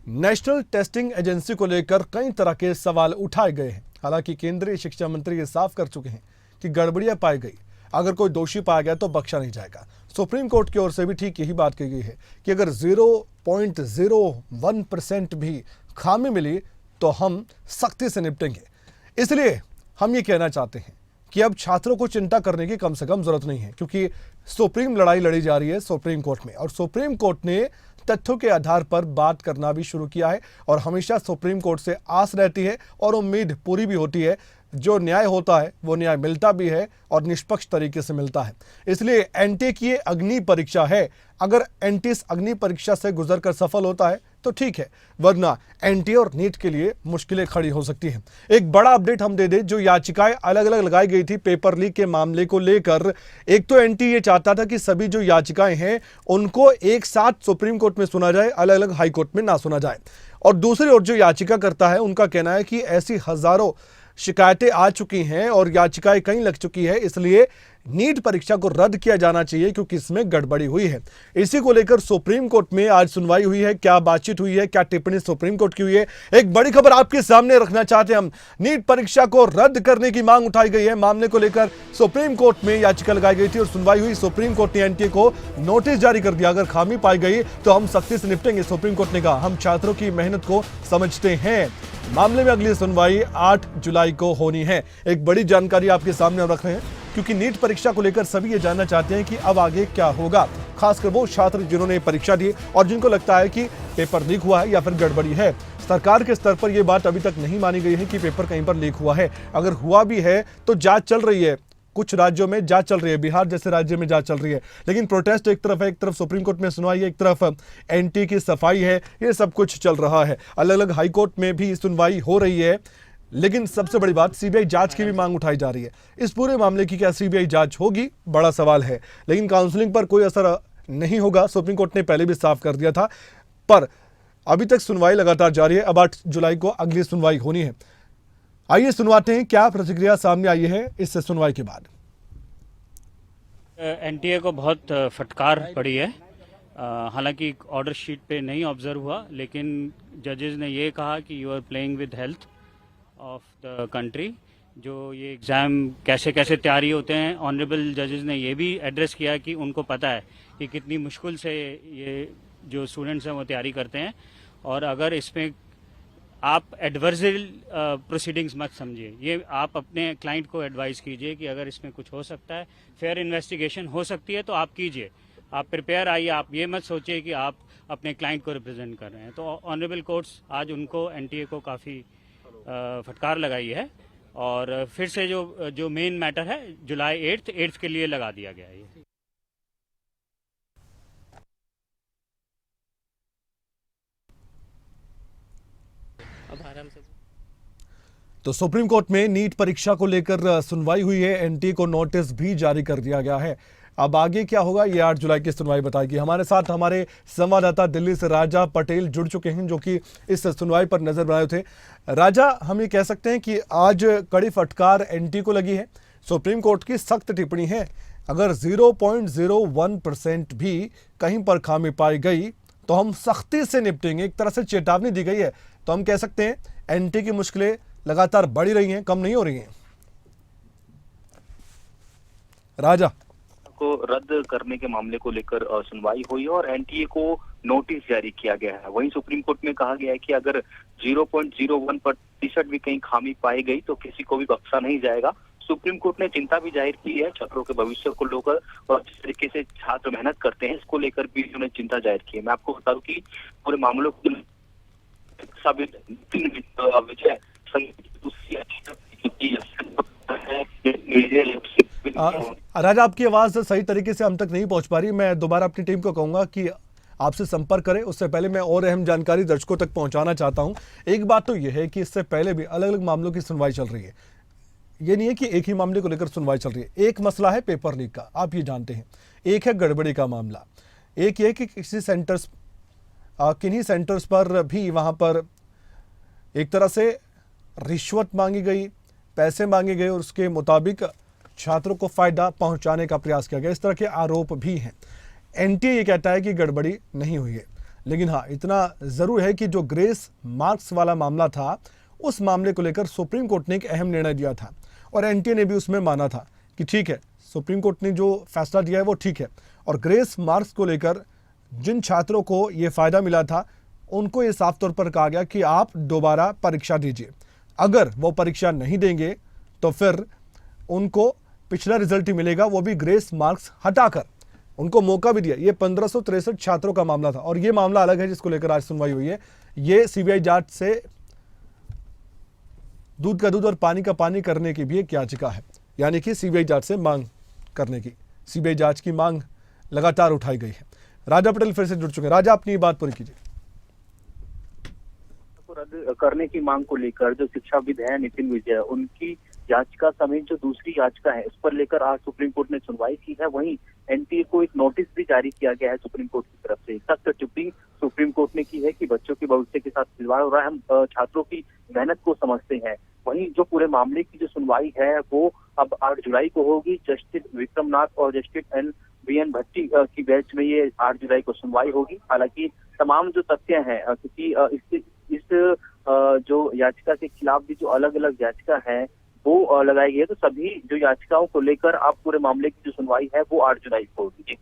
National testing agency को लेकर कई तरह के सवाल उठाए गए हैं। हालांकि केंद्रीय शिक्षा मंत्री ये साफ कर चुके हैं कि गड़बड़ियां पाई गई, अगर कोई दोषी पाया गया तो बख्शा नहीं जाएगा। सुप्रीम कोर्ट की ओर से भी ठीक यही बात कही गई है कि अगर 0.01% भी खामी मिली तो हम सख्ती से निपटेंगे। इसलिए हम ये कहना चाहते हैं कि अब छात्रों को चिंता करने की कम से कम जरूरत नहीं है, क्योंकि सुप्रीम लड़ाई लड़ी जा रही है सुप्रीम कोर्ट में, और सुप्रीम कोर्ट ने तथ्यों के आधार पर बात करना भी शुरू किया है। और हमेशा सुप्रीम कोर्ट से आस रहती है और उम्मीद पूरी भी होती है, जो न्याय होता है वो न्याय मिलता भी है और निष्पक्ष तरीके से मिलता है। इसलिए एनटीए की अग्नि परीक्षा है, अगर एनटीए इस अग्नि परीक्षा से गुजरकर सफल होता है तो ठीक है, वरना एनटीए और नीट के लिए मुश्किलें खड़ी हो सकती हैं। एक बड़ा अपडेट हम दे दें, जो याचिकाएं अलग अलग लगाई गई थी पेपर लीक के मामले को लेकर, एक तो एनटीए ये चाहता था कि सभी जो याचिकाएं हैं उनको एक साथ सुप्रीम कोर्ट में सुना जाए, अलग अलग हाई कोर्ट में ना सुना जाए। और दूसरी ओर जो याचिका करता है उनका कहना है कि ऐसी हजारों शिकायतें आ चुकी हैं और याचिकाएं कहीं लग चुकी है, इसलिए नीट परीक्षा को रद्द किया जाना चाहिए क्योंकि इसमें गड़बड़ी हुई है। इसी को लेकर सुप्रीम कोर्ट में आज सुनवाई हुई है। क्या बातचीत हुई है, क्या टिप्पणी सुप्रीम कोर्ट की हुई है, एक बड़ी खबर आपके सामने रखना चाहते हैं हम। नीट परीक्षा को रद्द करने की मांग उठाई गई है। मामले को लेकर सुप्रीम कोर्ट में याचिका लगाई गई थी और सुनवाई हुई। सुप्रीम कोर्ट ने एनटीए को नोटिस जारी कर दिया, अगर खामी पाई गई तो हम सख्ती से निपटेंगे। सुप्रीम कोर्ट ने कहा, हम छात्रों की मेहनत को समझते हैं। मामले में अगली सुनवाई 8 जुलाई को होनी है। एक बड़ी जानकारी आपके सामने रख रहे हैं, क्योंकि नीट परीक्षा को लेकर सभी ये जानना चाहते हैं कि अब आगे क्या होगा, खासकर वो छात्र जिन्होंने परीक्षा दी और जिनको लगता है कि पेपर लीक हुआ है या फिर गड़बड़ी है। सरकार के स्तर पर यह बात अभी तक नहीं मानी गई है कि पेपर कहीं पर लीक हुआ है। अगर हुआ भी है तो जांच चल रही है, कुछ राज्यों में जांच चल रही है, बिहार जैसे राज्य में जांच चल रही है। लेकिन प्रोटेस्ट एक तरफ है, एक तरफ सुप्रीम कोर्ट में सुनवाई है, एक तरफ एनटी की सफाई है, ये सब कुछ चल रहा है। अलग अलग हाई कोर्ट में भी सुनवाई हो रही है। लेकिन सबसे बड़ी बात, सीबीआई जांच की भी मांग उठाई जा रही है। इस पूरे मामले की क्या सीबीआई जांच होगी, बड़ा सवाल है। लेकिन काउंसलिंग पर कोई असर नहीं होगा, सुप्रीम कोर्ट ने पहले भी साफ कर दिया था। पर अभी तक सुनवाई लगातार जारी है। अब 8 जुलाई को अगली सुनवाई होनी है। आइए सुनवाते हैं क्या प्रतिक्रिया सामने आई है इस सुनवाई के बाद। एनटीए को बहुत फटकार पड़ी है। हालांकि ऑर्डर शीट पे नहीं ऑब्जर्व हुआ, लेकिन जजेस ने ये कहा कि you are playing with health of the country. जो ये एग्ज़ाम कैसे कैसे तैयारी होते हैं, ऑनरेबल जजेस ने ये भी एड्रेस किया कि उनको पता है कि कितनी मुश्किल से ये जो स्टूडेंट्स हैं वो तैयारी करते हैं। और अगर इसमें आप एडवर्सरी प्रोसीडिंग्स मत समझिए, ये आप अपने क्लाइंट को एडवाइस कीजिए कि अगर इसमें कुछ हो सकता है, फेयर इन्वेस्टिगेशन हो सकती है तो आप कीजिए, आप प्रिपेयर आइए। आप ये मत सोचिए कि आप अपने क्लाइंट को रिप्रेजेंट कर रहे हैं। तो ऑनरेबल कोर्ट्स आज उनको एनटीए को काफ़ी फटकार लगाई है। और फिर से जो मेन मैटर है जुलाई 8 के लिए लगा दिया गया है ये। तो सुप्रीम कोर्ट में नीट परीक्षा को लेकर सुनवाई हुई है, एनटीए को नोटिस भी जारी कर दिया गया है। अब आगे क्या होगा ये 8 जुलाई की सुनवाई बताएगी। हमारे साथ हमारे संवाददाता दिल्ली से राजा पटेल जुड़ चुके हैं, जो कि इस सुनवाई पर नजर बनाए थे। राजा, हम ये कह सकते हैं कि आज कड़ी फटकार एनटीए को लगी है। सुप्रीम कोर्ट की सख्त टिप्पणी है, अगर 0.01% भी कहीं पर खामी पाई गई तो हम सख्ती से निपटेंगे। एक तरह से चेतावनी दी गई है। तो हम कह सकते हैं एनटीए की मुश्किलें लगातार बढ़ी रही हैं, कम नहीं हो रही हैं। राजा, को रद्द करने के मामले को लेकर सुनवाई हुई और एनटीए को नोटिस जारी किया गया है। वहीं सुप्रीम कोर्ट में कहा गया है कि अगर 0.01% भी कहीं खामी पाई गई तो किसी को भी बख्शा नहीं जाएगा। सुप्रीम कोर्ट ने चिंता भी जाहिर की है छात्रों के भविष्य को लेकर, और जिस तरीके से छात्र मेहनत करते हैं इसको लेकर भी उन्होंने चिंता जाहिर की है। मैं आपको बता दूं कि पूरे मामलों को विजय राजा, आपकी आवाज सही तरीके से हम तक नहीं पहुंच पा रही। मैं दोबारा अपनी टीम को कहूंगा कि आपसे संपर्क करें। उससे पहले मैं और अहम जानकारी दर्शकों तक पहुंचाना चाहता हूं। एक बात तो यह है कि इससे पहले भी अलग अलग मामलों की सुनवाई चल रही है। ये नहीं है कि एक ही मामले को लेकर सुनवाई चल रही है। एक मसला है पेपर लीक का, आप ये जानते हैं, एक है गड़बड़ी का मामला, एक ये कि किन्हीं सेंटर्स पर भी वहां पर एक तरह से रिश्वत मांगी गई, पैसे मांगे गए और उसके मुताबिक छात्रों को फायदा पहुंचाने का प्रयास किया गया। इस तरह के आरोप भी हैं। एनटीए ये कहता है कि गड़बड़ी नहीं हुई है। लेकिन हाँ, इतना ज़रूर है कि जो ग्रेस मार्क्स वाला मामला था, उस मामले को लेकर सुप्रीम कोर्ट ने एक अहम निर्णय दिया था और एनटीए ने भी उसमें माना था कि ठीक है, सुप्रीम कोर्ट ने जो फैसला दिया है वो ठीक है। और ग्रेस मार्क्स को लेकर जिन छात्रों को ये फ़ायदा मिला था, उनको ये साफ तौर पर कहा गया कि आप दोबारा परीक्षा दीजिए। अगर वो परीक्षा नहीं देंगे तो फिर उनको पिछला रिजल्ट ही मिलेगा, वो भी ग्रेस मार्क्स हटाकर। उनको मौका भी दिया। ये 1563 छात्रों का मामला था और ये मामला अलग है जिसको लेकर आज सुनवाई हुई है। ये सीबीआई जांच से दूध का दूध और पानी का पानी करने की भी एक याचिका है, यानी कि सीबीआई जांच से मांग करने की, सीबीआई जांच की मांग लगातार उठाई गई है। राजा पटेल फिर से जुड़ चुके हैं। राजा, अपनी बात पूरी कीजिए। रद्द करने की मांग को लेकर जो शिक्षाविद है नितिन विजय, उनकी याचिका समेत जो दूसरी याचिका है उस पर लेकर आज सुप्रीम कोर्ट ने सुनवाई की है। वहीं एनटीए को एक नोटिस भी जारी किया गया है सुप्रीम कोर्ट की तरफ से। सख्त टिप्पणी सुप्रीम कोर्ट ने की है कि बच्चों के भविष्य के साथ खिलवाड़ हो रहा है, हम छात्रों की मेहनत को समझते हैं। वहीं जो पूरे मामले की जो सुनवाई है वो अब 8 जुलाई को होगी। जस्टिस विक्रमनाथ और जस्टिस NVN भट्टी की बेंच में ये 8 जुलाई को सुनवाई होगी। हालांकि तमाम जो तथ्य हैं, क्योंकि इस जो याचिका के खिलाफ भी जो अलग अलग याचिका है वो लगाई गई है, तो सभी जो याचिकाओं को लेकर आप पूरे मामले की जो सुनवाई है वो 8 जुलाई को होगी।